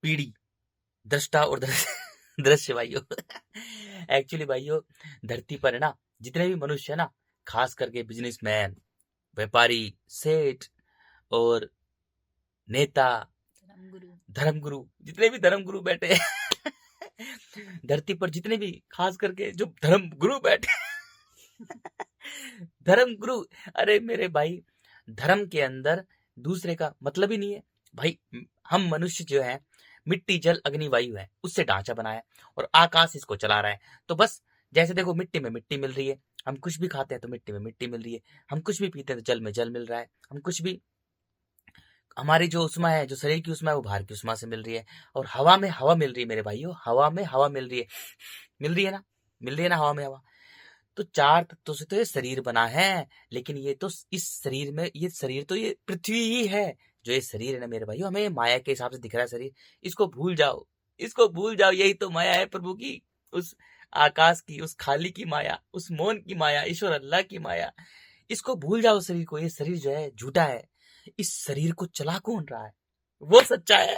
पीढ़ी, दृष्टा और दृश्य भाइयों। एक्चुअली भाइयों, धरती पर है ना, जितने भी मनुष्य है ना, खास करके बिजनेसमैन, व्यापारी, सेठ और नेता, धर्मगुरु, जितने भी धर्मगुरु बैठे हैं धरती पर, जितने भी खास करके जो धर्मगुरु बैठे धर्मगुरु, अरे मेरे भाई, धर्म के अंदर दूसरे का मतलब ही नहीं है भाई। हम मनुष्य जो है, मिट्टी जल अग्नि वायु है, उससे ढांचा बनाया है और आकाश इसको चला रहा है। तो बस जैसे देखो, मिट्टी में मिट्टी मिल रही है, हम कुछ भी खाते हैं तो मिट्टी में मिट्टी मिल रही है, हम कुछ भी पीते हैं तो जल में जल मिल रहा है, हम कुछ भी, हमारी जो उष्मा है, जो शरीर की उष्मा है, वो बाहर की उष्मा से मिल रही है। और हवा में हवा मिल रही है मेरे भाइयों, हवा में हवा मिल रही है, मिल रही है ना, मिल रही है ना हवा में हवा। तो चार तत्वों से तो ये शरीर बना है, लेकिन ये तो इस शरीर में, ये शरीर तो ये पृथ्वी ही है। जो ये शरीर है ना मेरे भाइयों, हमें माया के हिसाब से दिख रहा है शरीर, इसको भूल जाओ, इसको भूल जाओ। यही तो माया है प्रभु की, उस आकाश की, उस खाली की माया, उस मौन की माया, ईश्वर अल्लाह की माया। इसको भूल जाओ शरीर को, ये शरीर जो है झूठा है। इस शरीर को चला कौन रहा है, वो सच्चा है।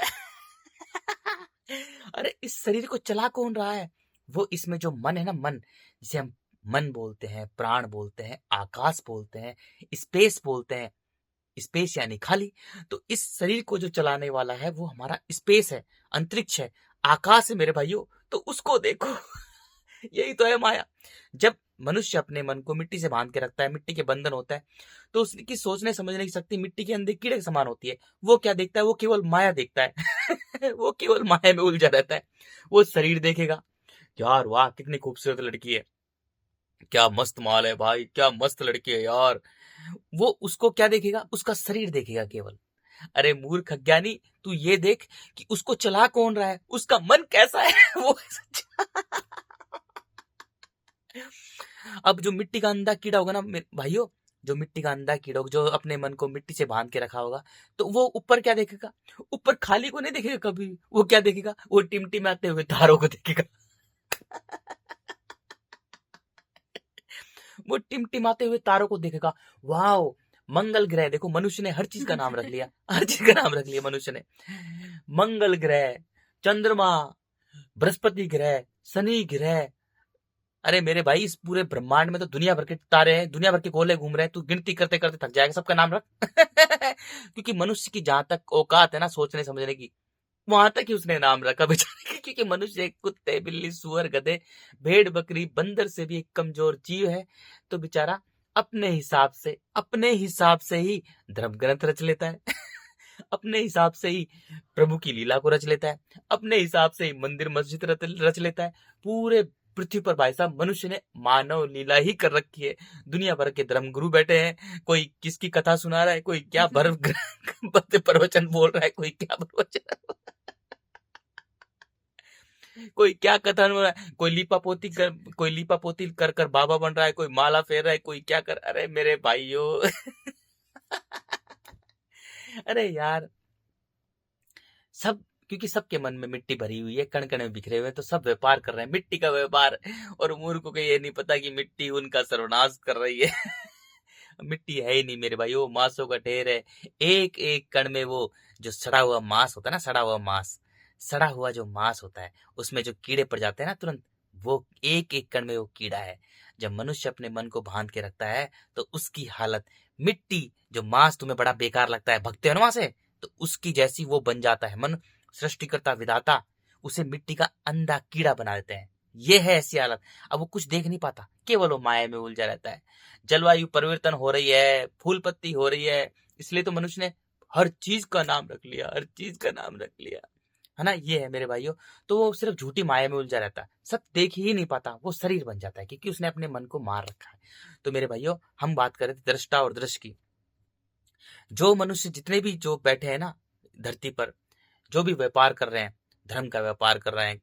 अरे इस शरीर को चला कौन रहा है, वो इसमें जो मन है ना, मन, जिसे हम मन बोलते हैं, प्राण बोलते हैं, आकाश बोलते हैं, स्पेस बोलते हैं, स्पेस यानी खाली। तो इस शरीर को जो चलाने वाला है वो हमारा स्पेस है, अंतरिक्ष है, आकाश है मेरे भाइयों। तो उसको देखो। यही तो है माया। जब मनुष्य अपने मन को मिट्टी से बांध के रखता है, मिट्टी के बंधन होता है, तो उसकी सोचने समझने की शक्ति मिट्टी के अंदर कीड़े के समान होती है। वो क्या देखता है, वो केवल माया देखता है। वो केवल माया में उलझा रहता है। वो शरीर देखेगा, यार वाह कितनी खूबसूरत लड़की है, क्या मस्त माल है भाई, क्या मस्त लड़की है यार। वो उसको क्या देखेगा, उसका शरीर देखेगा केवल। अरे मूर्ख अज्ञानी, तू ये देख कि उसको चला कौन रहा है, उसका मन कैसा है। वो अब जो मिट्टी का अंधा कीड़ा होगा ना भाइयों, जो मिट्टी का अंधा कीड़ा होगा, जो अपने मन को मिट्टी से बांध के रखा होगा, तो वो ऊपर क्या देखेगा, ऊपर खाली को नहीं देखेगा कभी। वो क्या देखेगा, वो टिमटिमाते हुए तारों को देखेगा। वो टिमटिमाते हुए तारों को देखेगा। वाह, मंगल ग्रह देखो, मनुष्य ने हर चीज का नाम रख लिया, हर चीज का नाम रख लिया मनुष्य ने। मंगल ग्रह, चंद्रमा, बृहस्पति ग्रह, शनि ग्रह। अरे मेरे भाई, इस पूरे ब्रह्मांड में तो दुनिया भर के तारे हैं, दुनिया भर के गोले घूम रहे हैं, तू गिनती करते करते थक जाएगा, सबका नाम रख। क्योंकि मनुष्य की जहां तक औकात है ना सोचने समझने की, वहां तक ही उसने नाम रखा बेचारे के। क्योंकि मनुष्य एक कुत्ते, बिल्ली, सुअर, गधे, भेड़, बकरी, बंदर से भी एक कमजोर जीव है। तो बेचारा अपने हिसाब से ही धर्म ग्रंथ रच लेता है। अपने हिसाब से ही प्रभु की लीला को रच लेता है, अपने हिसाब से ही मंदिर मस्जिद रच लेता है। पूरे पृथ्वी पर भाई साहब मनुष्य ने मानव लीला ही कर रखी है। दुनिया भर के धर्मगुरु बैठे हैं, कोई किसकी कथा सुना रहा है, कोई क्या प्रवचन बोल रहा है, कोई क्या प्रवचन, कोई क्या कथन हो रहा है, कोई लीपा पोती कर कर बाबा बन रहा है, कोई माला फेर रहा है, कोई क्या कर। अरे मेरे भाइयों। अरे यार, सब, क्योंकि सबके मन में मिट्टी भरी हुई है, कण कण में बिखरे हुए हैं, तो सब व्यापार कर रहे हैं, मिट्टी का व्यापार। और मूर्खों को ये नहीं पता कि मिट्टी उनका सर्वनाश कर रही है। मिट्टी है ही नहीं मेरे भाई, वो मांसों का ढेर है। एक एक कण में वो जो सड़ा हुआ मांस होता है ना, सड़ा हुआ जो मांस होता है, उसमें जो कीड़े पड़ जाते हैं ना तुरंत, वो एक एक कण में वो कीड़ा है। जब मनुष्य अपने मन को बांध के रखता है, तो उसकी हालत मिट्टी, जो मांस तुम्हें बड़ा बेकार लगता है, भगते हो ना वहां से, तो उसकी जैसी वो बन जाता है। मन, सृष्टिकर्ता विधाता उसे मिट्टी का अंधा कीड़ा बना देते हैं। ये है ऐसी हालत। अब वो कुछ देख नहीं पाता, केवल वो माया में उलझा रहता है। जलवायु परिवर्तन हो रही है, फूल पत्ती हो रही है, इसलिए तो मनुष्य ने हर चीज का नाम रख लिया, हर चीज का नाम रख लिया, है ना। ये है मेरे भाइयों। तो वो सिर्फ झूठी माया में उलझा रहता है, सब देख ही नहीं पाता, वो शरीर बन जाता है, क्योंकि उसने अपने मन को मार रखा है। तो मेरे भाइयों, हम बात कर रहे थे दृष्टा और दृश्य की। जो मनुष्य जितने भी जो बैठे हैं ना धरती पर, जो भी व्यापार कर रहे हैं, धर्म का व्यापार कर रहे हैं,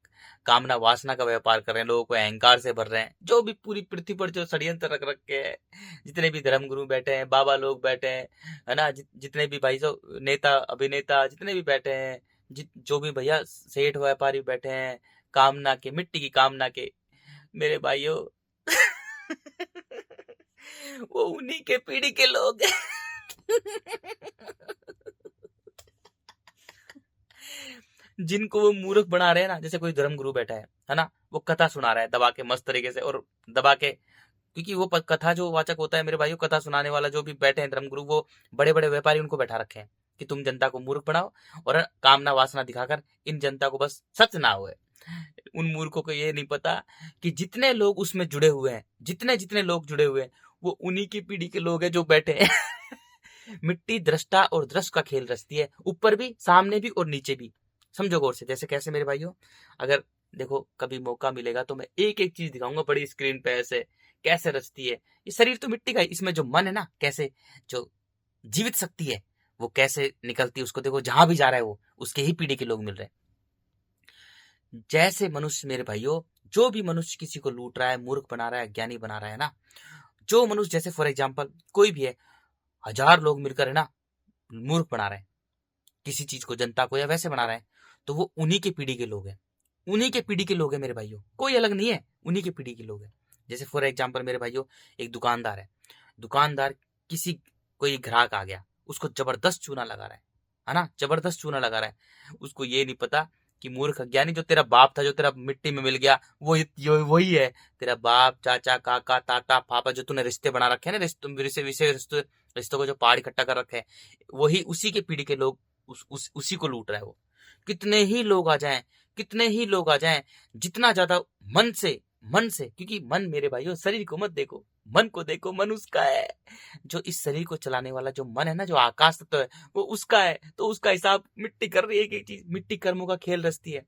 कामना वासना का व्यापार कर रहे हैं, लोगों को अहंकार से भर रहे हैं, जो भी पूरी पृथ्वी पर जो षड्यंत्र रख रखे हैं, जितने भी धर्मगुरु बैठे हैं, बाबा लोग बैठे हैं, है ना, जितने भी भाई साहब नेता अभिनेता जितने भी बैठे हैं, जो भी भैया सेठ व्यापारी बैठे हैं, कामना के, मिट्टी की कामना के, मेरे भाइयों। वो उन्हीं के पीढ़ी के लोग हैं। जिनको वो मूर्ख बना रहे हैं ना, जैसे कोई धर्मगुरु बैठा है ना, वो कथा सुना रहा है दबा के मस्त तरीके से और दबा के, क्योंकि वो कथा जो वाचक होता है मेरे भाइयों, कथा सुनाने वाला जो भी बैठे हैं धर्मगुरु, वो बड़े बड़े व्यापारी उनको बैठा रखे हैं कि तुम जनता को मूर्ख बनाओ और कामना वासना दिखाकर इन जनता को बस सच ना हुए। उन मूर्खों को ये नहीं पता कि जितने लोग उसमें जुड़े हुए हैं, जितने जितने लोग जुड़े हुए हैं, वो उन्हीं की पीढ़ी के लोग हैं जो बैठे हैं। मिट्टी दृष्टा और दृष्ट का खेल रचती है, ऊपर भी, सामने भी और नीचे भी। समझो गौर से, जैसे कैसे मेरे भाइयों, अगर देखो कभी मौका मिलेगा तो मैं एक एक चीज दिखाऊंगा बड़ी स्क्रीन पे, ऐसे कैसे रचती है। ये शरीर तो मिट्टी का है, इसमें जो मन है ना, कैसे जो जीवित शक्ति है वो कैसे निकलती है, उसको देखो, जहां भी जा रहा है वो उसके ही पीढ़ी के लोग मिल रहे हैं। जैसे मनुष्य मेरे भाइयों, जो भी मनुष्य किसी को लूट रहा है, मूर्ख बना रहा है, ज्ञानी बना रहा है ना, जो मनुष्य, जैसे फॉर एग्जाम्पल कोई भी है, 1000 लोग मिलकर है ना मूर्ख बना रहे हैं किसी चीज को, जनता को, या वैसे बना रहे हैं, तो वो उन्हीं के पीढ़ी के लोग हैं, उन्हीं के पीढ़ी के लोग हैं मेरे भाइयों, कोई अलग नहीं है, उन्हीं के पीढ़ी के लोग हैं। जैसे फॉर एग्जाम्पल मेरे भाइयों, एक दुकानदार है, दुकानदार किसी, कोई ग्राहक आ गया, उसको जबरदस्त चूना लगा रहा है ना, जबरदस्त चूना लगा रहा है। उसको ये नहीं पता कि मूर्ख अज्ञानी, जो तेरा बाप था, जो तेरा मिट्टी में मिल गया, वही है तेरा बाप, चाचा, काका, ताता, पापा, जो तूने रिश्ते बना रखे हैं ना, रिश्तों को जो पहाड़ इकट्ठा कर रखे हैं, वही उसी के पीढ़ी के लोग उसी को लूट रहा है वो। कितने ही लोग आ जाएं, कितने ही लोग आ जाएं, जितना ज्यादा मन से, क्योंकि मन मेरे भाइयों, शरीर को मत देखो, मन को देखो, मन उसका है। जो इस शरीर को चलाने वाला जो मन है ना, जो आकाश तत्व है, वो उसका है। तो उसका हिसाब मिट्टी कर रही है, एक एक चीज, मिट्टी कर्मों का खेल रचती है।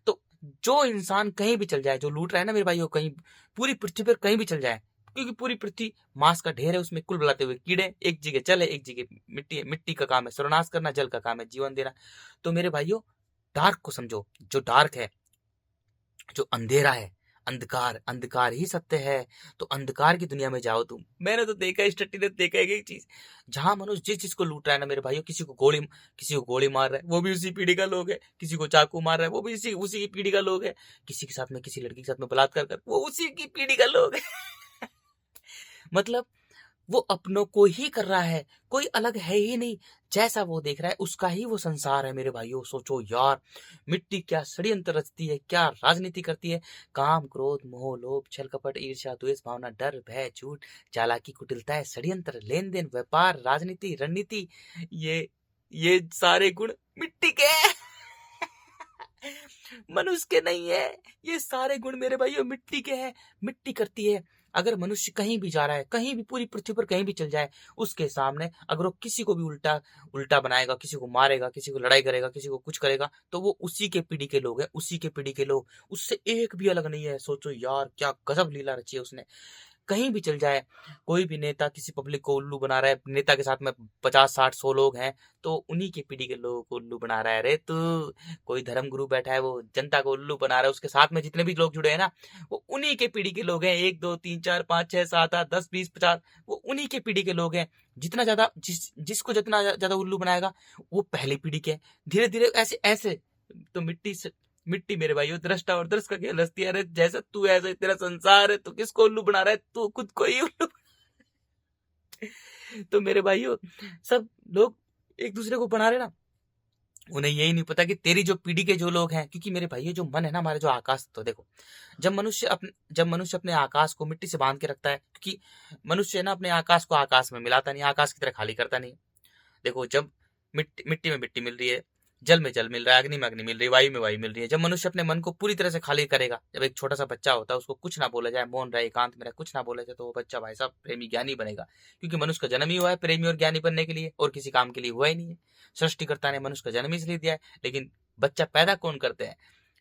तो जो इंसान कहीं भी चल जाए, जो लूट रहा है ना मेरे भाइयों, कहीं पूरी पृथ्वी पर कहीं भी चल जाए, क्योंकि पूरी पृथ्वी मांस का ढेर है, उसमें कुल बुलाते हुए कीड़े, एक जगह चले, एक जगह मिट्टी है। मिट्टी का काम है सर्वनाश करना, जल का काम है जीवन देना। तो मेरे भाइयों, डार्क को समझो, जो डार्क है, जो अंधेरा है, अंधकार, अंधकार ही सत्य है। तो अंधकार की दुनिया में जाओ तुम। मैंने तो देखा है, स्टडी ने देखा है, एक चीज, जहां मनुष्य जिस चीज को लूट रहा है ना मेरे भाइयों, किसी को गोली मार रहा है, वो भी उसी पीढ़ी का लोग है। किसी को चाकू मार रहा है, वो भी उसी की पीढ़ी का लोग है। किसी के साथ में, किसी लड़की के साथ में बलात्कार कर, वो उसी की पीढ़ी का लोग है। मतलब वो अपनों को ही कर रहा है, कोई अलग है ही नहीं। जैसा वो देख रहा है उसका ही वो संसार है मेरे भाइयों। सोचो यार, मिट्टी क्या षड्यंत्र रचती है, क्या राजनीति करती है। काम, क्रोध, मोह, लोभ, छल, कपट, ईर्ष्या, द्वेष, भावना, डर, भय, झूठ, चालाकी, कुटिलता है, षड्यंत्र, लेन देन, व्यापार, राजनीति, रणनीति, ये सारे गुण मिट्टी के हैं। मनुष्य के नहीं है। ये सारे गुण मेरे भाइयों मिट्टी के हैं। मिट्टी करती है। अगर मनुष्य कहीं भी जा रहा है, कहीं भी पूरी पृथ्वी पर कहीं भी चल जाए, उसके सामने अगर वो किसी को भी उल्टा बनाएगा, किसी को मारेगा, किसी को लड़ाई करेगा, किसी को कुछ करेगा, तो वो उसी के पीढ़ी के लोग हैं, उसी के पीढ़ी के लोग, उससे एक भी अलग नहीं है। सोचो यार, क्या गजब लीला रची है उसने। कहीं भी चल जाए, कोई भी नेता किसी पब्लिक को उल्लू बना रहा है, नेता के साथ में 50, 60, 100 लोग हैं, तो उन्हीं की पीढ़ी के लोगों को उल्लू बना रहा है। अरे तू, कोई धर्म गुरु बैठा है, वो जनता को उल्लू बना रहा है, उसके साथ में जितने भी लोग जुड़े हैं ना, वो उन्हीं के पीढ़ी के लोग हैं। 1, 2, 3, 4, 5, 6, 7, 8, 10, 20, 50, वो उन्हीं के पीढ़ी के लोग हैं। जितना ज्यादा जिसको जितना ज्यादा उल्लू बनाएगा, वो पहली पीढ़ी के। धीरे धीरे ऐसे ऐसे, तो मिट्टी मेरे भाइयों, दृष्टा और दृष्ट का खेल रचती है। अरे जैसा तू, ऐसा तेरा संसार है। तू किसको उल्लू बना रहा है? तू खुद को ही उल्लू। तो मेरे भाइयों, सब लोग एक दूसरे को बना रहे ना, उन्हें यही नहीं पता कि तेरी जो पीढ़ी के जो लोग हैं, क्योंकि मेरे भाइयों जो मन है ना, हमारे जो आकाश, तो देखो, जब मनुष्य अपने आकाश को मिट्टी से बांध के रखता है, क्योंकि मनुष्य है ना, अपने आकाश को आकाश में मिलाता नहीं, आकाश की तरह खाली करता नहीं। देखो, जब मिट्टी में मिट्टी मिल रही है, जल में जल मिल रहा है, अग्नि में अग्नि मिल रही है, वायु में वायु मिल रही है। जब मनुष्य अपने मन को पूरी तरह से खाली करेगा, जब एक छोटा सा बच्चा होता है, उसको कुछ ना बोला जाए, मौन रहे, एकांत में रहे, कुछ ना बोला जाए, तो वो बच्चा भाई साहब प्रेमी ज्ञानी बनेगा। क्योंकि मनुष्य का जन्म ही हुआ है प्रेमी और ज्ञानी बनने के लिए, और किसी काम के लिए हुआ ही नहीं है। सृष्टिकर्ता ने मनुष्य का जन्म इसलिए दिया है। लेकिन बच्चा पैदा कौन करते हैं?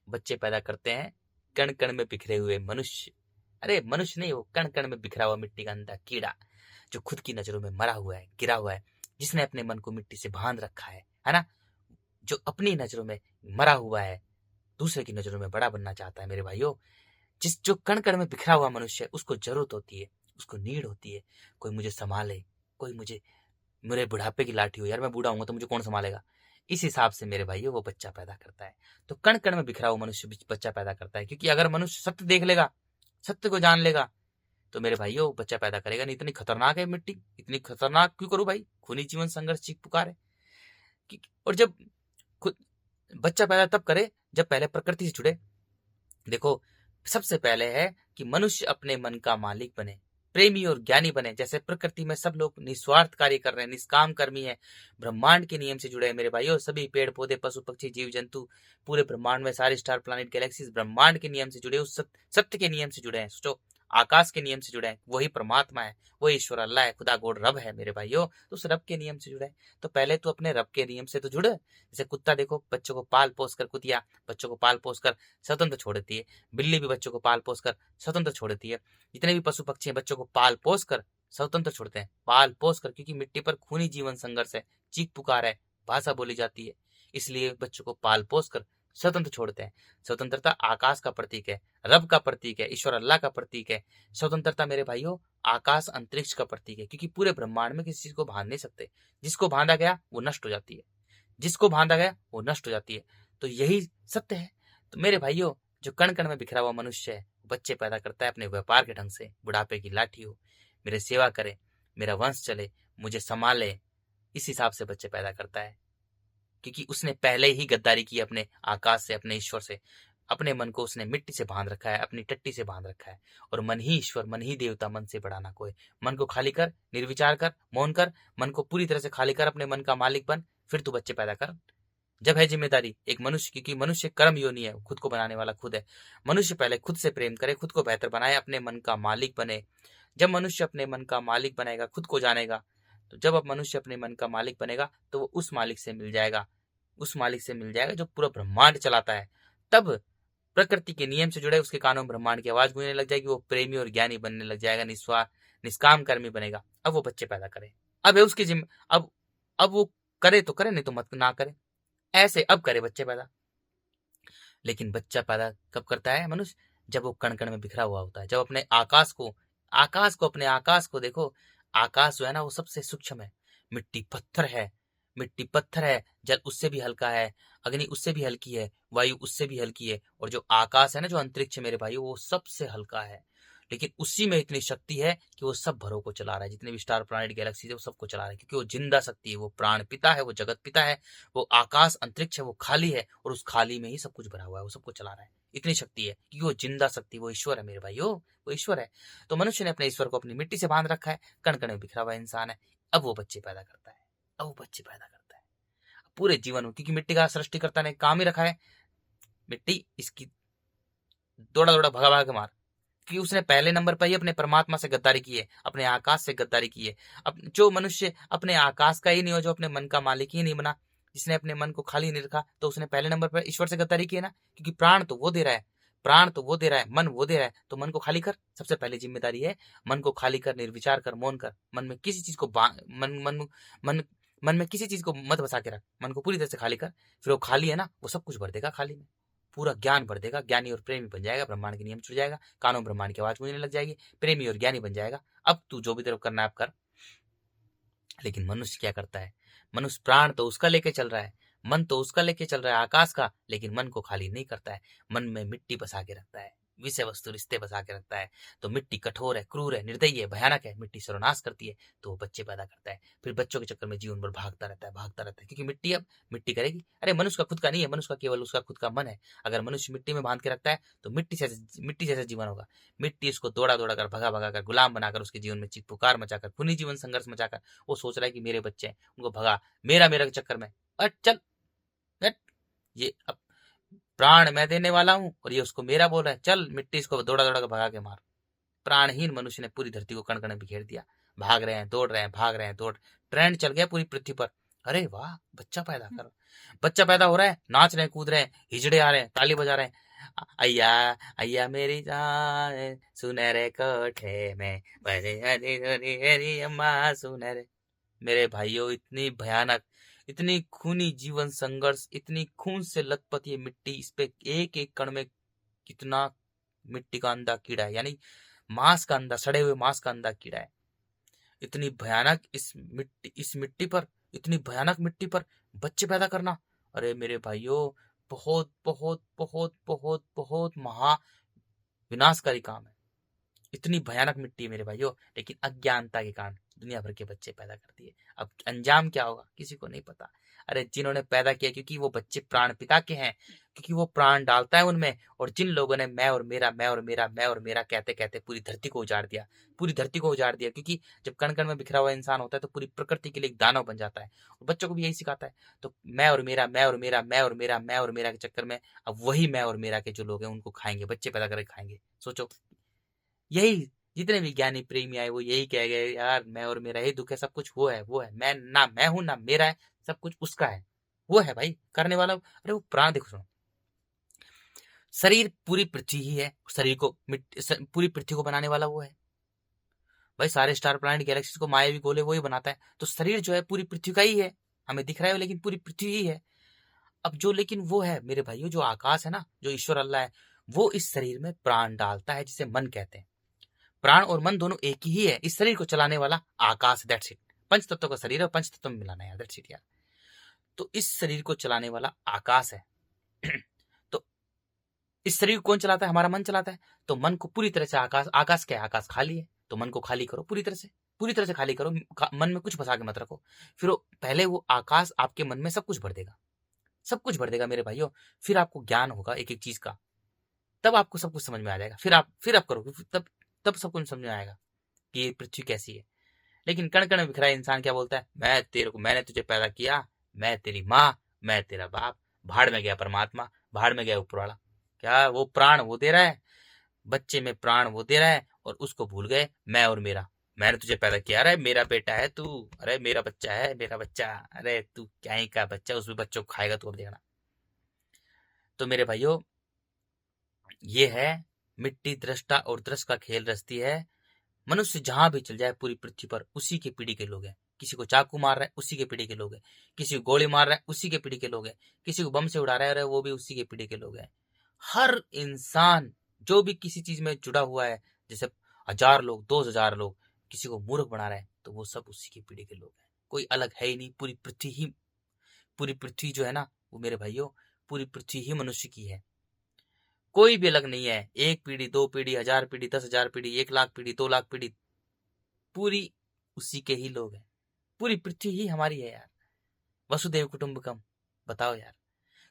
बच्चे पैदा करते हैं कण कण में बिखरे हुए मनुष्य। अरे मनुष्य नहीं, वो कण कण में बिखरा हुआ मिट्टी का अंधा कीड़ा, जो खुद की नजरों में मरा हुआ है, गिरा हुआ है, जिसने अपने मन को मिट्टी से बांध रखा है ना, जो अपनी नजरों में मरा हुआ है, दूसरे की नजरों में बड़ा बनना चाहता है। मेरे भाइयों, जो कण कण में बिखरा हुआ मनुष्य है, उसको जरूरत होती है, उसको नीड होती है, कोई मुझे संभाले, कोई मेरे बुढ़ापे की लाठी हो। यार मैं बूढ़ा हूंगा तो मुझे कौन संभालेगा? इस हिसाब से मेरे भाइयों वो बच्चा पैदा करता है। तो कण कण में बिखरा हुआ मनुष्य बच्चा पैदा करता है, क्योंकि अगर मनुष्य सत्य देख लेगा, सत्य को जान लेगा, तो मेरे भाइयों बच्चा पैदा करेगा नहीं। इतनी खतरनाक है मिट्टी, इतनी खतरनाक क्यों करूं भाई? खूनी जीवन संघर्ष चीख पुकार है। और जब खुद बच्चा पैदा तब करे जब पहले प्रकृति से जुड़े। देखो, सबसे पहले है कि मनुष्य अपने मन का मालिक बने, प्रेमी और ज्ञानी बने। जैसे प्रकृति में सब लोग निस्वार्थ कार्य कर रहे हैं, निष्काम कर्मी है, ब्रह्मांड के नियम से जुड़े हैं मेरे भाइयों। सभी पेड़ पौधे, पशु पक्षी, जीव जंतु, पूरे ब्रह्मांड में सारे स्टार प्लैनेट गैलेक्सीज ब्रह्मांड के नियम से जुड़े, उस सत्य के नियम से जुड़े हैं। सोचो, आकाश के नियम से जुड़े हैं। वही परमात्मा है, वही ईश्वर अल्लाह है, खुदा गोड रब है मेरे भाइयों। तो उस रब के नियम से जुड़े हैं। तो पहले तो अपने रब के नियम से तो जुड़े। जैसे कुत्ता देखो, बच्चों को पाल पोस कर, कुतिया बच्चों को पाल पोस कर स्वतंत्र छोड़ देती है। बिल्ली भी बच्चों को पाल पोस कर स्वतंत्र छोड़ देती है। जितने भी पशु पक्षी हैं, बच्चों को पाल पोस कर स्वतंत्र छोड़ते हैं, पाल पोस कर, क्योंकि मिट्टी पर खूनी जीवन संघर्ष है, चीख पुकार है, भाषा बोली जाती है, इसलिए बच्चों को पाल पोस कर स्वतंत्र छोड़ते हैं। स्वतंत्रता आकाश का प्रतीक है, रब का प्रतीक है, ईश्वर अल्लाह का प्रतीक है। स्वतंत्रता मेरे भाइयों आकाश अंतरिक्ष का प्रतीक है, क्योंकि पूरे ब्रह्मांड में किसी चीज को बांध नहीं सकते। जिसको बांधा गया वो नष्ट हो जाती है, जिसको बांधा गया वो नष्ट हो जाती है। तो यही सत्य है। तो मेरे भाइयों, जो कण कण में बिखरा हुआ मनुष्य है, बच्चे पैदा करता है अपने व्यापार के ढंग से। बुढ़ापे की लाठी हो, मेरे सेवा करे, मेरा वंश चले, मुझे संभाले, इस हिसाब से बच्चे पैदा करता है। क्योंकि उसने पहले ही गद्दारी की अपने आकाश से, अपने ईश्वर से। अपने मन को उसने मिट्टी से बांध रखा है, अपनी टट्टी से बांध रखा है। और मन ही ईश्वर, मन ही देवता, मन से बड़ा ना कोई। मन को खाली कर, निर्विचार कर, मौन कर, मन को पूरी तरह से खाली कर, अपने मन का मालिक बन, फिर तू बच्चे पैदा कर। जब है जिम्मेदारी एक मनुष्य की, क्योंकि मनुष्य कर्म योनि है, खुद को बनाने वाला खुद है। मनुष्य पहले खुद से प्रेम करे, खुद को बेहतर बनाए, अपने मन का मालिक बने। जब मनुष्य अपने मन का मालिक बनेगा, खुद को जानेगा, तो जब अब मनुष्य अपने मन का मालिक बनेगा, तो वो उस मालिक से मिल जाएगा, उस मालिक से मिल जाएगा जो पूरा ब्रह्मांड चलाता है। तब प्रकृति के नियम से जुड़े, उसके कानों में ब्रह्मांड की आवाज गूंजने लग जाएगी, वो प्रेमी और ज्ञानी बनने लग जाएगा, निस्वार्थ निष्काम कर्मी बनेगा। अब वो बच्चे पैदा करे, अब है उसकी जिम्मे, अब वो करे तो करे, नहीं तो मत ना करे। ऐसे अब करे बच्चे पैदा। लेकिन बच्चा पैदा कब करता है मनुष्य? जब वो कण कण में बिखरा हुआ होता है, जब अपने अपने आकाश को देखो। आकाश जो है ना, वो सबसे सूक्ष्म है। मिट्टी पत्थर है, मिट्टी पत्थर है, जल उससे भी हल्का है, अग्नि उससे भी हल्की है, वायु उससे भी हल्की है, और जो आकाश है ना, जो अंतरिक्ष है मेरे भाई, वो सबसे हल्का है। लेकिन उसी में इतनी शक्ति है कि वो सब भरों को चला रहा है। जितने भी स्टार प्लैनेट गैलेक्सी है, वो सबको चला रहा है, क्योंकि वो जिंदा शक्ति है, वो प्राण पिता है, वो जगत पिता है, वो आकाश अंतरिक्ष है, वो खाली है, और उस खाली में ही सब कुछ भरा हुआ है, वो सबको चला रहा है। इतनी शक्ति है, क्योंकि वो जिंदा शक्ति, वो ईश्वर है मेरे भाइयों, वो ईश्वर है। तो मनुष्य ने अपने ईश्वर को अपनी मिट्टी से बांध रखा है, कण कण में बिखरा हुआ इंसान है। अब वो बच्चे पैदा करता है, अब वो बच्चे पैदा करता है पूरे जीवन में, क्योंकि मिट्टी का सृष्टिकर्ता ने काम ही रखा है, मिट्टी इसकी दौड़ा दौड़ा भगा भगा के मार। कि उसने पहले नंबर पर ही अपने परमात्मा से गद्दारी की है, अपने आकाश से गद्दारी की है। अब जो मनुष्य अपने आकाश का ही नहीं हो, जो अपने मन का मालिक ही नहीं बना, जिसने अपने मन को खाली नहीं रखा, तो उसने पहले नंबर पर ईश्वर से गद्दारी की है ना। क्योंकि प्राण तो वो दे रहा है, प्राण तो वो दे रहा है, मन वो दे रहा है, तो मन को खाली कर। सबसे पहले जिम्मेदारी है, मन को खाली कर, निर्विचार कर, मौन कर। मन में किसी चीज को मन मन मन मन में किसी चीज को मत बसा के रख, मन को पूरी तरह से खाली कर। फिर वो खाली है ना, वो सब कुछ भर देगा खाली में, पूरा ज्ञान भर देगा, ज्ञानी और प्रेमी बन जाएगा, ब्रह्मांड के नियम छुट जाएगा, कानों ब्रह्मांड की आवाज गूंजने लग जाएगी, प्रेमी और ज्ञानी बन जाएगा। अब तू जो भी तरफ करना है आप कर। लेकिन मनुष्य क्या करता है? मनुष्य प्राण तो उसका लेके चल रहा है, मन तो उसका लेके चल रहा है आकाश का, लेकिन मन को खाली नहीं करता है। मन में मिट्टी बसा के रखता है, विषय वस्तु रिश्ते बसा के रखता है। तो मिट्टी कठोर है, क्रूर है, निर्दयी है, भयानक है, मिट्टी सर्वनाश करती है, तो वो बच्चे पैदा करता है। फिर बच्चों के चक्कर में जीवन भर भागता रहता है, भागता रहता है, क्योंकि मिट्टी अब मिट्टी करेगी। अरे मनुष्य का खुद का नहीं है, मनुष्य का केवल उसका खुद का मन है। अगर मनुष्य मिट्टी में बांध के रखता है, तो मिट्टी जैसा जीवन होगा। मिट्टी उसको दौड़ा दौड़ा कर, भगा भगा कर, गुलाम बनाकर, उसके जीवन में चीख पुकार मचाकर, खूनी जीवन संघर्ष मचाकर, वो सोच रहा है कि मेरे बच्चे हैं, उनको भगा, मेरा मेरा के चक्कर में। चल हट, ये अब प्राण मैं देने वाला हूं, और ये उसको मेरा बोल रहा है, चल मिट्टी इसको दौड़ा दौड़ा कर भगा के मार। प्राणहीन मनुष्य ने पूरी धरती को कण कण में बिखेर दिया। भाग रहे हैं, दौड़ रहे हैं, भाग रहे हैं, दौड़, ट्रेंड चल गया पूरी पृथ्वी पर। अरे वाह, बच्चा पैदा कर, बच्चा पैदा हो रहा है, नाच रहे हैं, कूद रहे हैं, हिजड़े आ रहे हैं, ताली बजा रहे हैं। अय्या अय्या मेरी जान सुनहरे कोठे में बजे मेरी अम्मा सुनहरे। मेरे भाइयों, इतनी भयानक, इतनी खूनी जीवन संघर्ष, इतनी खून से लथपथ ये मिट्टी, इस पे एक एक कण में कितना मिट्टी का अंधा कीड़ा है, यानी मांस का अंधा, सड़े हुए मांस का अंधा कीड़ा है। इतनी भयानक इस मिट्टी पर, इतनी भयानक मिट्टी पर बच्चे पैदा करना, अरे मेरे भाइयों, बहुत बहुत बहुत बहुत बहुत महा विनाशकारी काम है। इतनी भयानक मिट्टी है मेरे भाइयों, लेकिन अज्ञानता के कारण दुनिया भर के बच्चे पैदा करती है। अब अंजाम क्या होगा किसी को नहीं पता। अरे जिन्होंने पैदा किया, क्योंकि वो बच्चे प्राण पिता के हैं, क्योंकि वो प्राण डालता है उनमें। और जिन लोगों ने मैं और मेरा, मैं और मेरा, मैं और मेरा कहते कहते पूरी धरती को उजाड़ दिया, पूरी धरती को उजाड़ दिया। क्योंकि जब कण कण में बिखरा हुआ इंसान होता है तो पूरी प्रकृति के लिए एक दानव बन जाता है। और बच्चों को भी यही सिखाता है। तो मैं और मेरा, मैं और मेरा, मैं और मेरा, मैं और मेरा के चक्कर में अब वही मैं और मेरा के जो लोग हैं उनको खाएंगे, बच्चे पैदा करके खाएंगे। सोचो, यही जितने भी ज्ञानी प्रेमी आए वो यही कह गए, यार मैं और मेरा ही दुख है, सब कुछ वो है, वो है। मैं ना मैं हूं ना मेरा है, सब कुछ उसका है। वो है भाई करने वाला। अरे वो प्राण देखो, सुनो, शरीर पूरी पृथ्वी ही है, शरीर को पूरी पृथ्वी को बनाने वाला वो है भाई। सारे स्टार प्लैनेट गैलेक्सीज को मायावी गोले वो ही बनाता है। तो शरीर जो है पूरी पृथ्वी का ही है, हमें दिख रहा है लेकिन पूरी पृथ्वी ही है। अब जो लेकिन वो है मेरे भाइयों, जो आकाश है ना, जो ईश्वर अल्लाह है, वो इस शरीर में प्राण डालता है, जिसे मन कहते हैं। प्राण और मन दोनों एक ही है। इस शरीर को चलाने वाला आकाश, दैट्स इट। पंच तत्वों का शरीर है, पंच तत्व में मिलाना है यार, दैट्स इट यार। तो इस शरीर को चलाने वाला आकाश है। तो इस शरीर को कौन चलाता है? हमारा मन चलाता है। तो मन को पूरी तरह से आकाश, आकाश क्या है? आकाश खाली है। तो मन को खाली करो पूरी तरह से, पूरी तरह से खाली करो। मन में कुछ फंसा के मत रखो। फिर पहले वो आकाश आपके मन में सब कुछ भर देगा, सब कुछ भर देगा मेरे भाइयों। फिर आपको ज्ञान होगा एक एक चीज का, तब आपको सब कुछ समझ में आ जाएगा। फिर आप करोगे, तब तब सब कुछ समझ में आएगा कि ये पृथ्वी कैसी है। लेकिन कण कण में बिखरा इंसान क्या बोलता है? मैं तेरे को, मैंने तुझे पैदा किया, मैं तेरी माँ, मैं तेरा बाप। भाड़ में गया परमात्मा, भाड़ में गया ऊपर वाला। क्या वो प्राण वो दे रहा है, बच्चे में प्राण वो दे रहा है, और उसको भूल गए मैं और मेरा। मैंने तुझे पैदा किया, अरे मेरा बेटा है तू, अरे मेरा बच्चा है, मेरा बच्चा। अरे तू क्या ही का बच्चा, उस बच्चों को खाएगा तू, अब देखना। तो मेरे भाइयों, ये है मिट्टी दृष्टा और दृष्ट का खेल रचती है। मनुष्य जहां भी चल जाए पूरी पृथ्वी पर, उसी के पीढ़ी के लोग हैं। किसी को चाकू मार रहा है, उसी के पीढ़ी के लोग हैं। किसी को गोली मार रहा है, उसी के पीढ़ी के लोग हैं। किसी को बम से उड़ा रहा है, वो भी उसी के पीढ़ी के लोग हैं। हर इंसान जो भी किसी चीज में जुड़ा हुआ है, जैसे 1000 लोग, 2000 लोग किसी को मूर्ख बना रहे हैं, तो वो सब उसी की पीढ़ी के लोग हैं। कोई अलग है ही नहीं। पूरी पृथ्वी जो है ना, वो मेरे भाइयों, पूरी पृथ्वी ही मनुष्य की है। कोई भी अलग नहीं है। एक पीढ़ी, 2 पीढ़ी, 1000 पीढ़ी, 10,000 पीढ़ी, 1,00,000 पीढ़ी, 2,00,000 पीढ़ी, पूरी उसी के ही लोग हैं। पूरी पृथ्वी ही हमारी है यार। वसुदेव कुटुंबकम। बताओ यार,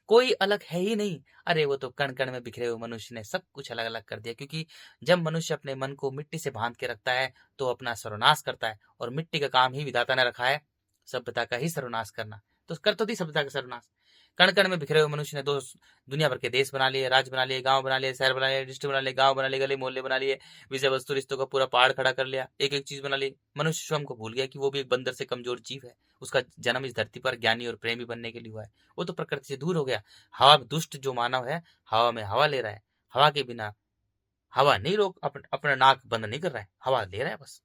कोई अलग है ही नहीं। अरे वो तो कण कण में बिखरे हुए मनुष्य ने सब कुछ अलग अलग कर दिया। क्योंकि जब मनुष्य अपने मन को मिट्टी से बांध के रखता है तो अपना सर्वनाश करता है। और मिट्टी का काम ही विधाता ने रखा है, सभ्यता का ही सर्वनाश करना। तो कर तो दी सभ्यता का सर्वनाश। कण कण में बिखरे हुए मनुष्य ने दुनिया भर के देश बना लिए, राज्य बना लिए, गांव बना लिए, शहर बना लिए, डिस्ट्रिक्ट बना लिए, गांव बना लिए, गली मोहल्ले बना लिए, विषय वस्तु रिश्तों का पूरा पहाड़ खड़ा कर लिया, एक एक चीज बना ली। मनुष्य स्वयं को भूल गया कि वो भी एक बंदर से कमजोर जीव है। उसका जन्म इस धरती पर ज्ञानी और प्रेमी बनने के लिए हुआ है। वो तो प्रकृति से दूर हो गया। हवा दुष्ट जो मानव है, हवा में हवा ले रहा है। हवा के बिना हवा नहीं रोक, अपना नाक बंद नहीं कर रहा है, हवा ले रहा है बस।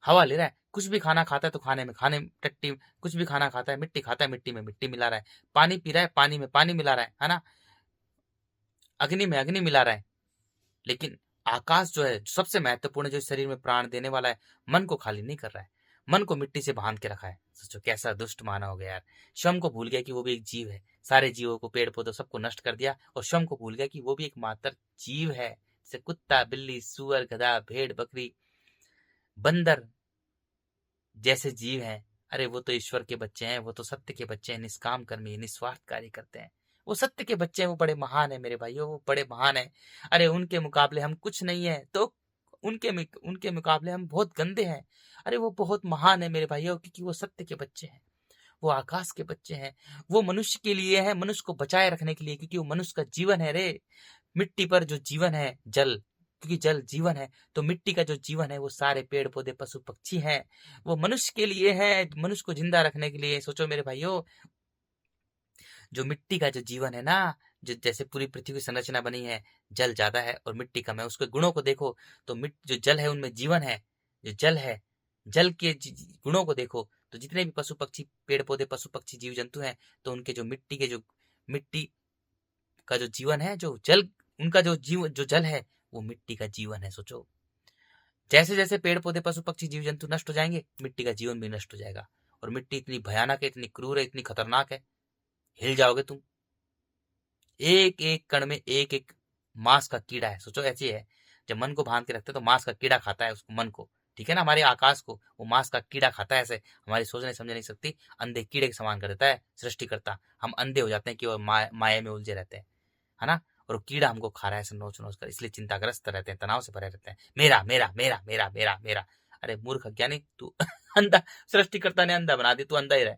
हवा ले रहा है। कुछ भी खाना खाता है तो खाने में खाने टट्टी, कुछ भी खाना खाता है, मिट्टी खाता है, मिट्टी में मिट्टी मिला रहा है। पानी पी रहा है, पानी में पानी मिला रहा है ना। अग्नि में अग्नि मिला रहा है। लेकिन आकाश जो है, सबसे महत्वपूर्ण, जो शरीर में प्राण देने वाला है, मन को खाली नहीं कर रहा है। मन को मिट्टी से बांध के रखा है। सोचो कैसा दुष्ट मानव हो गया यार। स्वयं को भूल गया कि वो भी एक जीव है। सारे जीवों को, पेड़ पौधों सबको नष्ट कर दिया, और स्वयं को भूल गया कि वो भी एक मात्र जीव है। जैसे कुत्ता, बिल्ली, सुअर, गधा, भेड़, बकरी, बंदर जैसे जीव हैं, अरे वो तो ईश्वर के बच्चे हैं, वो तो सत्य के बच्चे हैं, निष्काम कर्मी, निस्वार्थ कार्य करते हैं। वो सत्य के बच्चे हैं, वो बड़े महान है मेरे भाइयों, वो बड़े महान है। अरे उनके मुकाबले हम कुछ नहीं है, तो उनके मुकाबले हम बहुत गंदे हैं। अरे वो बहुत महान है मेरे भाइयों, क्योंकि वो सत्य के बच्चे हैं, वो आकाश के बच्चे हैं। वो मनुष्य के लिए है, मनुष्य को बचाए रखने के लिए, क्योंकि वो मनुष्य का जीवन है रे। मिट्टी पर जो जीवन है, जल, क्योंकि जल जीवन है, तो मिट्टी का जो जीवन है वो सारे पेड़ पौधे, पशु पक्षी हैं। वो मनुष्य के लिए है, मनुष्य को जिंदा रखने के लिए। सोचो मेरे भाइयों, जो मिट्टी का जो जीवन है ना, जो जैसे पूरी पृथ्वी की संरचना बनी है, जल ज्यादा है और मिट्टी कम है, उसके गुणों को देखो तो जो जल है उनमें जीवन है। जो जल है, जल के गुणों को देखो तो जितने भी पशु पक्षी, पेड़ पौधे, पशु पक्षी, जीव जंतु हैं, तो उनके जो मिट्टी का जो जीवन है, जो जल, उनका जो जल है, वो मिट्टी का जीवन है। सोचो, जैसे जैसे पेड़ पौधे, पशु पक्षी, जीव जंतु नष्ट हो जाएंगे, मिट्टी का जीवन भी नष्ट हो जाएगा। और मिट्टी इतनी भयानक है, इतनी क्रूर है, इतनी खतरनाक है, हिल जाओगे तुम। एक एक कण में एक एक मांस का कीड़ा है। सोचो ऐसी है, जब मन को बांध के रखते तो मांस का कीड़ा खाता है उसको, मन को, ठीक है ना, हमारे आकाश को वो मांस का कीड़ा खाता है, ऐसे हमारी सोचने समझ नहीं सकती, अंधे कीड़े के समान कर देता है सृष्टिकर्ता। हम अंधे हो जाते हैं कि वो माया में उलझे रहते हैं, है ना। और वो कीड़ा हमको खा रहा है ऐसे नोच नोच कर, इसलिए चिंताग्रस्त रहते हैं, तनाव से भरे रहते हैं, मेरा मेरा मेरा मेरा मेरा मेरा। अरे मूर्ख अज्ञानी तू अंधा, सृष्टिकर्ता ने अंधा बना दी, तू अंधा ही रहे।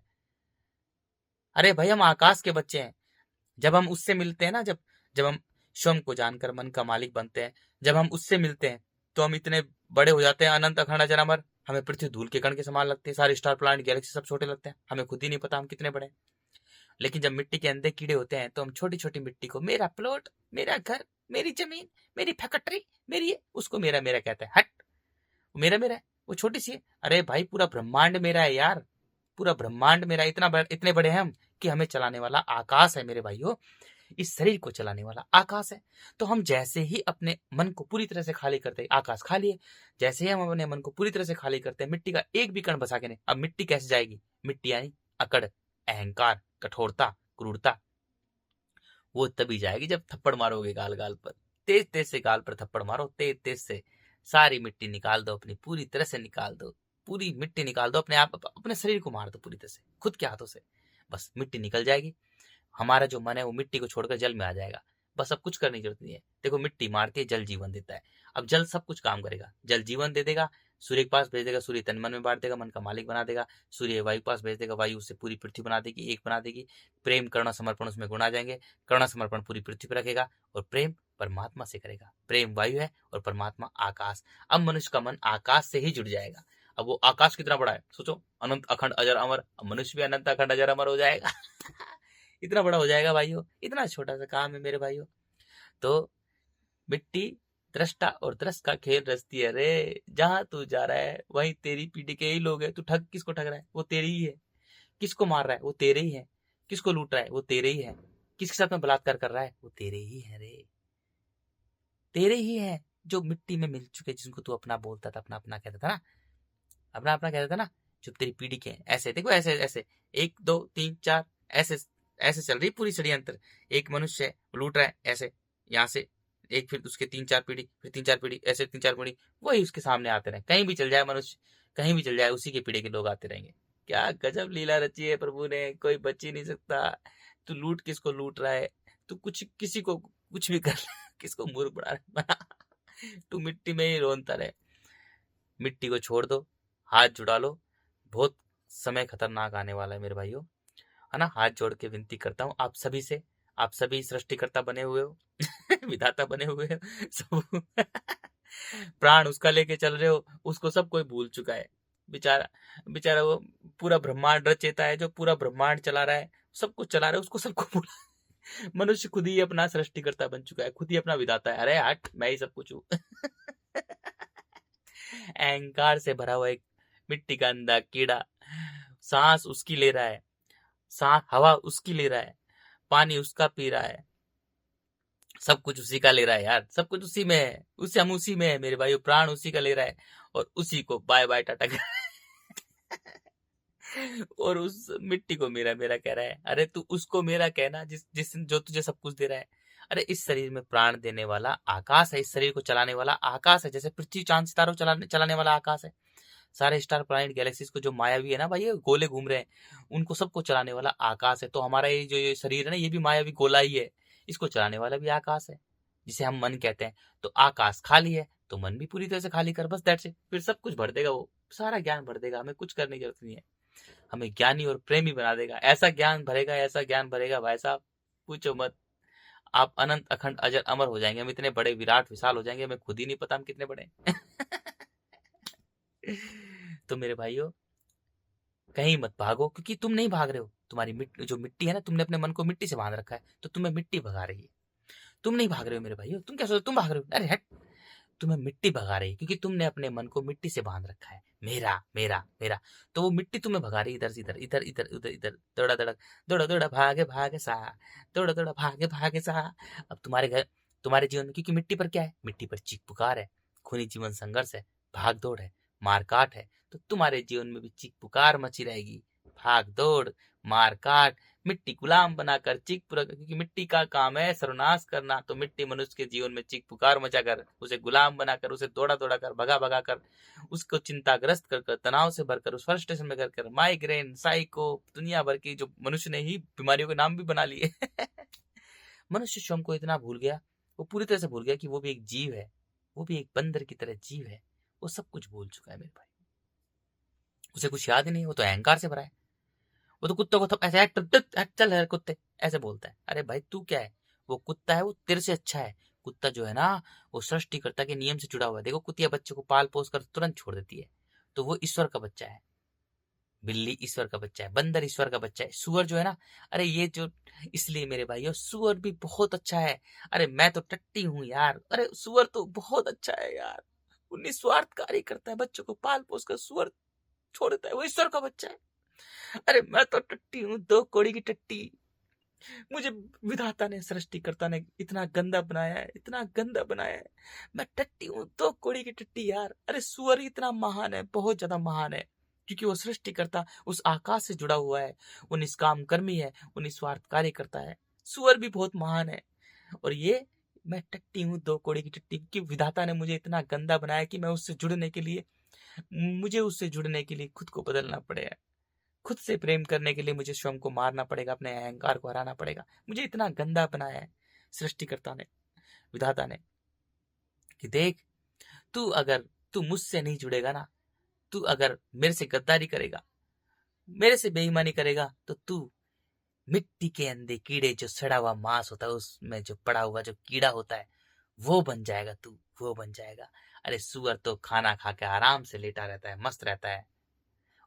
अरे भाई हम आकाश के बच्चे हैं। जब हम उससे मिलते हैं ना, जब जब हम स्वयं को जानकर मन का मालिक बनते हैं, जब हम उससे मिलते हैं तो हम इतने बड़े हो जाते हैं, अनंत अखंड अजर अमर। हमें पृथ्वी धूल के कण के समान लगते हैं, सारे स्टार प्लानेट गैलेक्सी सब छोटे लगते हैं, हमें खुद ही नहीं पता हम कितने बड़े हैं। लेकिन जब मिट्टी के अंदर कीड़े होते हैं तो हम छोटी छोटी मिट्टी को मेरा प्लॉट, मेरा घर, मेरी जमीन, मेरी फैक्ट्री, मेरी उसको मेरा मेरा कहता है। हट, वो मेरा मेरा है, वो छोटी सी है। अरे भाई पूरा ब्रह्मांड मेरा है यार, पूरा ब्रह्मांड मेरा। इतने बड़े हैं हम कि हमें चलाने वाला आकाश है मेरे भाइयों, इस शरीर को चलाने वाला आकाश है। तो हम जैसे ही अपने मन को पूरी तरह से खाली करते हैं, आकाश खाली है, जैसे ही हम अपने मन को पूरी तरह से खाली करते हैं, मिट्टी का एक भी कण बचा के नहीं। अब मिट्टी कैसे जाएगी? मिट्टी यानी अकड़, अहंकार, कठोरता, क्रूरता, वो तभी जाएगी जब थप्पड़ मारोगे गाल गाल पर। तेज तेज से गाल पर थप्पड़ मारो, तेज तेज से सारी मिट्टी निकाल दो, अपनी पूरी तरह से निकाल दो, पूरी मिट्टी निकाल दो अपने आप, अपने शरीर को मार दो पूरी तरह से खुद के हाथों से, बस मिट्टी निकल जाएगी। हमारा जो मन है वो मिट्टी को छोड़कर जल में आ जाएगा, बस अब कुछ करने की जरूरत नहीं है। देखो मिट्टी मारती है, जल जीवन देता है। अब जल सब कुछ काम करेगा, जल जीवन दे देगा, सूर्य के पास भेज देगा, सूर्य तन मन में बांट देगा, मन का मालिक बना देगा। सूर्य वायु पास भेज देगा, वायु उससे पूरी पृथ्वी बना देगी, एक बना देगी। प्रेम करुणा समर्पण उसमें गुण आ जाएंगे, करुणा समर्पण पूरी पृथ्वी पर रखेगा, और प्रेम परमात्मा से करेगा। प्रेम वायु है और परमात्मा आकाश। अब मनुष्य का मन आकाश से ही जुड़ जाएगा। अब वो आकाश कितना बड़ा है सोचो, अनंत अखंड अजर अमर। अब मनुष्य भी अनंत अखंड अजर अमर हो जाएगा इतना बड़ा हो जाएगा भाइयों, इतना छोटा सा काम है मेरे भाइयों। तो मिट्टी दृष्टा और दृष्ट का खेल रचती है रे। जहां तू जा रहा है वहीं तेरी पीढ़ी के ही लोग हैं। तू ठग किसको ठग रहा है? वो तेरी ही है। किसको मार रहा है? वो तेरे ही है। किसको लूट रहा है? वो तेरे ही है। किसके साथ में बलात्कार कर रहा है? वो तेरे ही है रे, तेरे ही है। जो मिट्टी में मिल चुके, जिनको तू अपना बोलता था, अपना अपना कहता था ना, अपना अपना कहता था ना, जो तेरी पीढ़ी के हैं। ऐसे देखो, ऐसे ऐसे 1 2 3 4 ऐसे ऐसे चल रही पूरी षड्यंत्र। एक मनुष्य है, लूट रहा है ऐसे, यहाँ से एक, फिर उसके 3 4 पीढ़ी, फिर 3 4 पीढ़ी, ऐसे 3 4 पीढ़ी, वही उसके सामने आते रहे। कहीं भी चल जाए मनुष्य, कहीं भी चल जाए, उसी के पीढ़ी के लोग आते रहेंगे। क्या गजब लीला रची है प्रभु ने, कोई बच ही नहीं सकता। तू लूट, किसको लूट रहा है? तू कुछ किसी को कुछ भी कर किसको मूर्ख बना तू मिट्टी में ही रोनता रहे। मिट्टी को छोड़ दो, हाथ जुड़ा लो, बहुत समय खतरनाक आने वाला है मेरे भाइयों, है ना। हाथ जोड़ के विनती करता हूँ आप सभी से, आप सभी सृष्टिकर्ता बने हुए हो विधाता बने हुए हो सब प्राण उसका लेके चल रहे हो, उसको सब कोई भूल चुका है। बेचारा बेचारा वो पूरा ब्रह्मांड रचेता है, जो पूरा ब्रह्मांड चला रहा है, सब कुछ चला रहा है, उसको सबको भूला। मनुष्य खुद ही अपना सृष्टिकर्ता बन चुका है, खुद ही अपना विधाता है। अरे हट, मैं ही सब कुछ हूँ अहंकार से भरा हुआ एक मिट्टी का अंधा कीड़ा, सांस उसकी ले रहा है, सांस हवा उसकी ले रहा है, पानी उसका पी रहा है, सब कुछ उसी का ले रहा है यार, सब कुछ उसी में है, उसे हम उसी में है मेरे भाई। प्राण उसी का ले रहा है और उसी को बाय बाय टाटा कर और उस मिट्टी को मेरा मेरा कह रहा है। अरे तू उसको मेरा कहना जिस जो तुझे सब कुछ दे रहा है। अरे इस शरीर में प्राण देने वाला आकाश है, इस शरीर को चलाने वाला आकाश है, जैसे पृथ्वी चांद सितारों चलाने वाला आकाश है। सारे स्टार प्लैनेट गैलेक्सीज को जो मायावी है ना भाई, ये गोले घूम रहे हैं, उनको सबको चलाने वाला आकाश है। तो हमारा ये जो ये शरीर है ना, ये भी मायावी गोला ही है, इसको चलाने वाला भी आकाश है, जिसे हम मन कहते हैं। तो आकाश खाली है तो मन भी पूरी तरह से खाली कर, बस दैट्स इट। फिर सब कुछ भर देगा, वो सारा ज्ञान भर देगा, हमें कुछ करने की जरूरत नहीं है। हमें ज्ञानी और प्रेमी बना देगा, ऐसा ज्ञान भरेगा, ऐसा ज्ञान भरेगा भाई साहब, पूछो मत। आप अनंत अखंड अजर अमर हो जाएंगे, हम इतने बड़े विराट विशाल हो जाएंगे, हमें खुद ही नहीं पता हम कितने बड़े तो मेरे भाइयों कहीं मत भागो, क्योंकि तुम नहीं भाग रहे हो। तुम्हारी जो मिट्टी है ना, तुमने अपने मन को मिट्टी से बांध रखा है, तो तुम्हें मिट्टी भगा रही है। तुम नहीं भाग रहे हो मेरे भाइयों, तुम क्या सोचो तुम भाग रहे हो? अरे हट, तुम्हें मिट्टी भगा रही है, क्योंकि तुमने अपने मन को मिट्टी से बांध रखा है, मेरा मेरा मेरा। तो वो मिट्टी तुम्हें भगा रही है, इधर से इधर, इधर इधर उधर इधर, दौड़ा दौड़ा दौड़ा दौड़ा भागे भागे सा, दौड़ा दौड़ा भागे भागे सा। अब तुम्हारे घर, तुम्हारे जीवन में, क्योंकि मिट्टी पर क्या है? मिट्टी पर चीख पुकार है, खूनी जीवन संघर्ष है, भाग दौड़ है, मार काट है। तो तुम्हारे जीवन में भी चीख पुकार मची रहेगी, भाग दौड़, मार काट, मिट्टी गुलाम बनाकर चीख पूरा, क्योंकि मिट्टी का काम है सर्वनाश करना, तो मिट्टी मनुष्य के जीवन में चीख पुकार मचाकर, उसे गुलाम बनाकर, उसे दौड़ा दौड़ा कर, भगा भगा कर, उसको चिंताग्रस्त कर कर, तनाव से भरकर, उस फ्रस्ट्रेशन में कर माइग्रेन, साइको, दुनिया भर की जो मनुष्य ने ही बीमारियों के नाम भी बना लिए। मनुष्य स्वयं को इतना भूल गया, वो पूरी तरह से भूल गया कि वो भी एक जीव है, वो भी एक बंदर की तरह जीव है। वो सब कुछ भूल चुका है मेरे भाई, उसे कुछ याद ही नहीं, वो तो अहंकार से भरा है। वो तो कुत्तों को ऐसे चल है कुत्ते ऐसे बोलता है। अरे भाई तू क्या है, वो कुत्ता है, वो तेरे से अच्छा है। कुत्ता जो है ना, वो सृष्टिकर्ता के नियम से जुड़ा हुआ है। देखो कुतिया बच्चे को पाल पोस कर तुरंत छोड़ देती है, तो वो ईश्वर का बच्चा है। बिल्ली ईश्वर का बच्चा है, बंदर ईश्वर का बच्चा है, सुअर जो है ना, अरे ये जो, इसलिए मेरे भाइयों सुअर भी बहुत अच्छा है। अरे मैं तो टट्टी हूँ यार, अरे सुअर तो बहुत अच्छा है यार, वो निस्वार्थ कार्य करता है, बच्चों को पाल पोस कर सुअर छोड़ देता है, वो ईश्वर का बच्चा है। अरे मैं तो टट्टी हूँ, 2 कौड़ी की टट्टी। मुझे विधाता ने, सृष्टिकर्ता ने इतना गंदा बनाया है, इतना गंदा बनाया है। मैं टट्टी हूँ, 2 कौड़ी की टट्टी यार। अरे सुअर इतना महान है, बहुत ज्यादा महान है, क्योंकि वो सृष्टिकर्ता उस आकाश से जुड़ा हुआ है, वो निष्काम कर्मी है, वो निस्वार्थ कार्य करता है। सुअर भी बहुत महान है। और ये मैं टट्टी हूँ, 2 कौड़ी की टट्टी, कि विधाता ने मुझे इतना गंदा बनाया कि मैं उससे जुड़ने के लिए, मुझे उससे जुड़ने के लिए खुद को बदलना पड़ेगा। खुद से प्रेम करने के लिए मुझे स्वयं को मारना पड़ेगा, अपने अहंकार को हराना पड़ेगा। मुझे इतना गंदा बनाया है सृष्टिकर्ता ने, विधाता ने, कि देख तू मुझसे नहीं जुड़ेगा ना, तू अगर मेरे से गद्दारी करेगा, मेरे से बेईमानी करेगा, तो तू मिट्टी के अंदर कीड़े, जो सड़ा हुआ मांस होता है उसमें जो पड़ा हुआ जो कीड़ा होता है, वो बन जाएगा तू, वो बन जाएगा। अरे सुअर तो खाना खा के आराम से लेटा रहता है, मस्त रहता है,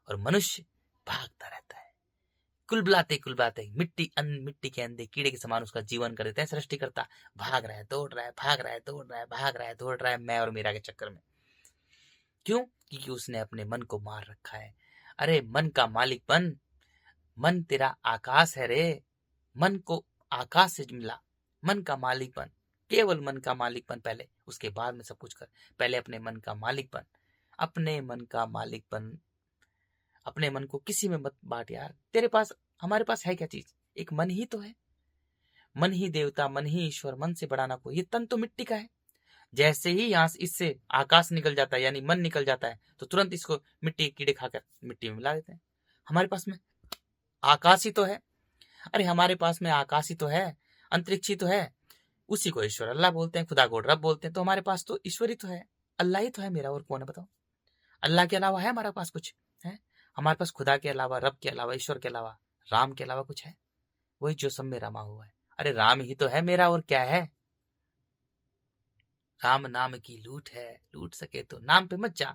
और मनुष्य भागता रहता है, कुलबुलाते मिट्टी के अंदर कीड़े के समान उसका जीवन कर देते हैं सृष्टिकर्ता। भाग रहा है, दौड़ रहा है, भाग रहा है, दौड़ रहा है, भाग रहा है, दौड़ रहा है, मैं और मेरा के चक्कर में। क्यों? क्योंकि उसने अपने मन को मार रखा है। अरे मन का मालिक बन, मन तेरा आकाश है रे, मन को आकाश से मिला, मन का मालिक बन, केवल मन का मालिक बन पहले, उसके बाद में सब कुछ कर। पहले अपने मन का मालिक बन, अपने मन का मालिक बन। अपने मन को किसी में मत बांट यार। तेरे पास, हमारे पास है क्या चीज? एक मन ही तो है। मन ही देवता, मन ही ईश्वर, मन से बड़ा ना कोई। ये तन तो मिट्टी का है। जैसे ही यहाँ इससे आकाश निकल जाता है, यानी मन निकल जाता है, तो तुरंत इसको मिट्टी के कीड़े खाकर मिट्टी में मिला देते हैं। हमारे पास में आकाश ही तो है। अरे हमारे पास में आकाश ही तो है, अंतरिक्ष ही तो है। उसी को ईश्वर अल्लाह बोलते हैं, खुदा को रब बोलते हैं। तो हमारे पास तो ईश्वर ही तो है, अल्लाह ही तो है मेरा, और कौन है बताओ? अल्लाह के अलावा है हमारे पास कुछ? है हमारे पास खुदा के अलावा, रब के अलावा, ईश्वर के अलावा, राम के अलावा कुछ है? वही जो सब में रमा हुआ है। अरे राम ही तो है मेरा, और क्या है? राम नाम की लूट है, लूट सके तो नाम पे मत जा।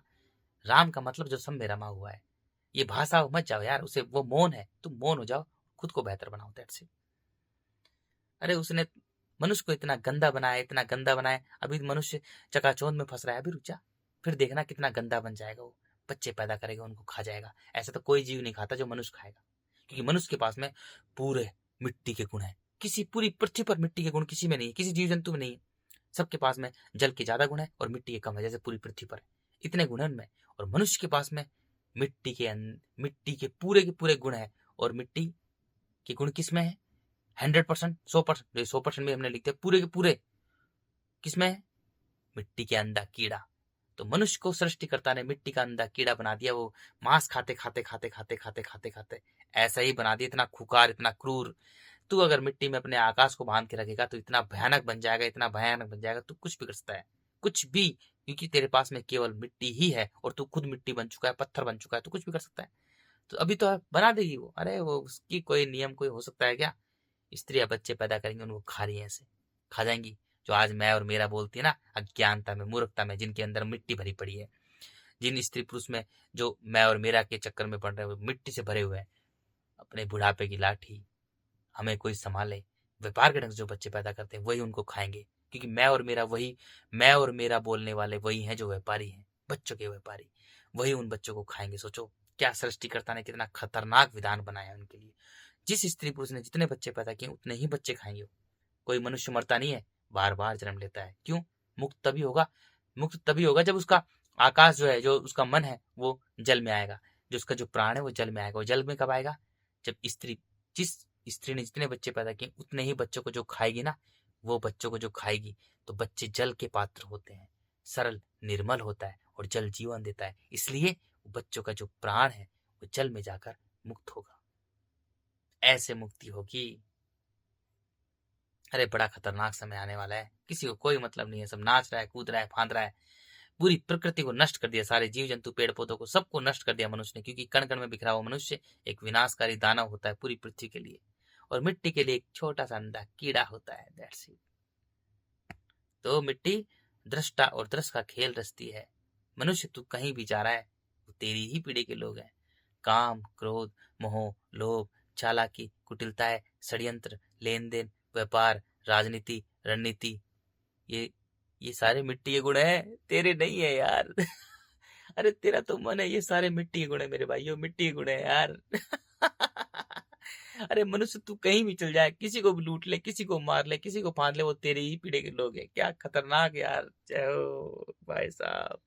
राम का मतलब जो सब में रमा हुआ है। ये भाषा मत जाओ यार, उसे, वो मौन है, तुम मौन हो जाओ, खुद को बेहतर बनाओ दैट से। अरे उसने मनुष्य को इतना गंदा बनाया, इतना गंदा बनाया। अभी मनुष्य चकाचौंध में फंस रहा है, अभी रुक जा, फिर देखना कितना गंदा बन जाएगा वो। बच्चे पैदा करेगा, उनको खा जाएगा। ऐसा तो कोई जीव नहीं खाता जो मनुष्य खाएगा, क्योंकि मनुष्य के पास में पूरे मिट्टी के गुण है। किसी पूरी पृथ्वी पर मिट्टी के गुण किसी में नहीं है, किसी जीव जंतु में नहीं है। सबके पास में जल के ज्यादा गुण है और मिट्टी के कम है, जैसे पूरी पृथ्वी पर है, इतने गुण है उनमें। और मनुष्य के पास में मिट्टी के पूरे गुण है, और मिट्टी के गुण किसमें है? 100%, 100%, 100% में हमने लिखते हैं, पूरे के पूरे किसमें है? मिट्टी के अंदर कीड़ा। तो मनुष्य को सृष्टिकर्ता ने मिट्टी का अंदर कीड़ा बना दिया। वो मांस खाते खाते खाते खाते खाते खाते खाते ऐसा ही बना दिया, इतना खुकार, इतना क्रूर। तू अगर मिट्टी में अपने आकाश को बांध के रखेगा तो इतना भयानक बन जाएगा, इतना भयानक बन जाएगा, तू कुछ भी कर सकता है, कुछ भी, क्योंकि तेरे पास में केवल मिट्टी ही है, और तू खुद मिट्टी बन चुका है, पत्थर बन चुका है, तू कुछ भी कर सकता है। तो अभी तो बना देगी वो। अरे वो उसकी कोई नियम कोई हो सकता है क्या? स्त्रियां बच्चे पैदा करेंगी, उनको खा रही है, ऐसे खा जाएंगी। जो आज मैं और मेरा बोलती है ना, अज्ञानता में, मूर्खता में, जिनके अंदर मिट्टी भरी पड़ी है, जिन स्त्री पुरुष में जो मैं और मेरा के चक्कर में पड़ रहे हैं, मिट्टी से भरे हुए हैं, अपने बुढ़ापे की लाठी, हमें कोई संभाले, व्यापार के ढंग से जो बच्चे पैदा करते हैं वही उनको खाएंगे, क्योंकि मैं और मेरा बोलने वाले वही हैं जो व्यापारी हैं, बच्चों के व्यापारी, वही उन बच्चों को खाएंगे। सोचो क्या सृष्टिकर्ता ने कितना खतरनाक विधान बनाया उनके लिए। जिस स्त्री पुरुष ने जितने बच्चे पैदा किए उतने ही बच्चे खाएंगे। कोई मनुष्य मरता नहीं है, बार बार जन्म लेता है। क्यों? मुक्त तभी होगा जब उसका आकाश जो है, जो उसका मन है, वो जल में आएगा। जो उसका जो प्राण है वो जल में आएगा। वो जल में कब आएगा? जब जिस स्त्री ने जितने बच्चे पैदा किए उतने ही बच्चों को जो खाएगी ना, वो बच्चों को जो खाएगी, तो बच्चे जल के पात्र होते हैं, सरल निर्मल होता है और जल जीवन देता है, इसलिए बच्चों का जो प्राण है वो जल में जाकर मुक्त होगा। ऐसे मुक्ति होगी। अरे बड़ा खतरनाक समय आने वाला है, किसी को कोई मतलब नहीं है, सब नाच रहा है, कूद रहा है, फांद रहा है, पूरी प्रकृति को नष्ट कर दिया, सारे जीव जंतु पेड़ पौधों को सबको नष्ट कर दिया मनुष्य ने, क्योंकि कण कण में बिखरा हुआ मनुष्य एक विनाशकारी दानव होता है पूरी पृथ्वी के लिए, और मिट्टी के लिए एक छोटा सा अंडा कीड़ा होता है। That's it. तो मिट्टी दृष्टा और दृश्य का खेल रचती है। मनुष्य तू कहीं भी जा रहा है, वो तेरी ही पीढ़ी के लोग हैं। काम, क्रोध, मोह, लोभ, चालाकी, कुटिलताएं, षड्यंत्र, लेन देन, व्यापार, राजनीति, रणनीति, ये सारे मिट्टी के गुण है, तेरे नहीं है यार। अरे तेरा तो मन है, ये सारे मिट्टी के गुण है मेरे भाइयों, मिट्टी के गुण है यार। अरे मनुष्य तू कहीं भी चल जाए, किसी को भी लूट ले, किसी को मार ले, किसी को फांद ले, वो तेरे ही पीढ़े के लोग हैं। क्या खतरनाक यार। जय हो भाई साहब।